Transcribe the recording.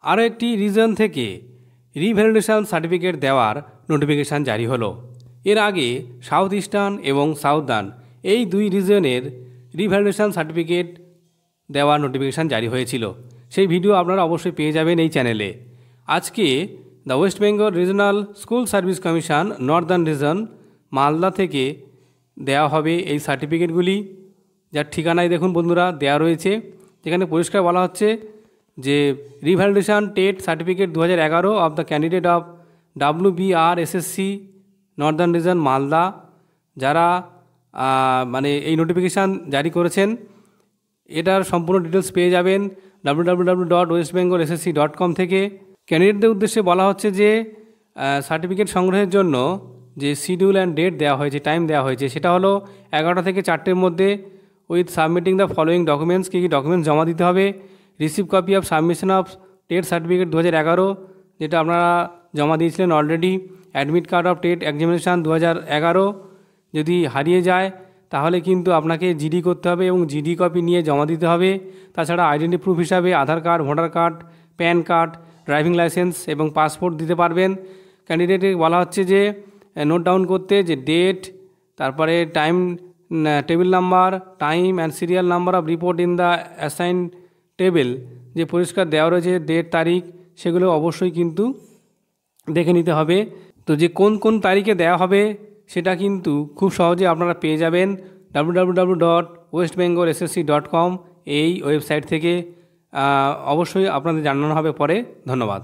আরও একটি রিজন থেকে রিভ্যালিডেশন সার্টিফিকেট দেওয়ার নোটিফিকেশান জারি হলো। এর আগে সাউথ ইস্টার্ন এবং সাউদার্ন এই দুই রিজনের রিভ্যালিডেশন সার্টিফিকেট দেওয়ার নোটিফিকেশান জারি হয়েছিল। সেই ভিডিও আপনারা অবশ্যই পেয়ে যাবেন এই চ্যানেলে। আজকে the West Bengal regional school service commission Northern reason Malda থেকে দেওয়া হবে এই সার্টিফিকেটগুলি, যার ঠিকানায় দেখুন বন্ধুরা দেওয়া রয়েছে। যেখানে পরিষ্কার বলা হচ্ছে যে revalidation TET certificate 2011 of the candidate of WBRSSC Northern reason Malda, যারা মানে এই নোটিফিকেশান জারি করেছেন এটার সম্পূর্ণ ডিটেলস পেয়ে যাবেন www.westbengalssc.com থেকে। ক্যান্ডিডেটদের উদ্দেশ্যে বলা হচ্ছে যে সার্টিফিকেট সংগ্রহের জন্য যে শিডিউল অ্যান্ড ডেট দেওয়া হয়েছে, টাইম দেওয়া হয়েছে, সেটা হলো 11টা থেকে 4টের মধ্যে with submitting the following documents. কী কী ডকুমেন্টস জমা দিতে হবে? Receive copy of submission of TET certificate 2011, যেটা আপনারা জমা দিয়েছিলেন already. Admit card of TET examination 2011 যদি হারিয়ে যায় তাহলে কিন্তু আপনাকে জিডি করতে হবে এবং জিডি কপি নিয়ে জমা দিতে হবে। তাছাড়া আইডেন্টি প্রুফ হিসাবে Aadhaar card, voter card, PAN card, driving licence এবং পাসপোর্ট দিতে পারবেন। ক্যান্ডিডেটকে বলা হচ্ছে যে নোট ডাউন করতে, যে ডেট, তারপরে time table number, time and serial number of report in the assign table, যে পরিষ্কার দেওয়া রয়েছে ডেট, তারিখ, সেগুলো অবশ্যই কিন্তু দেখে নিতে হবে। তো যে কোন কোন তারিখে দেওয়া হবে সেটা কিন্তু খুব সহজে আপনারা পেয়ে যাবেন www.westbengalssc.com এই ওয়েবসাইট থেকে। অবশ্যই আপনাদের জানানো হবে পরে। ধন্যবাদ।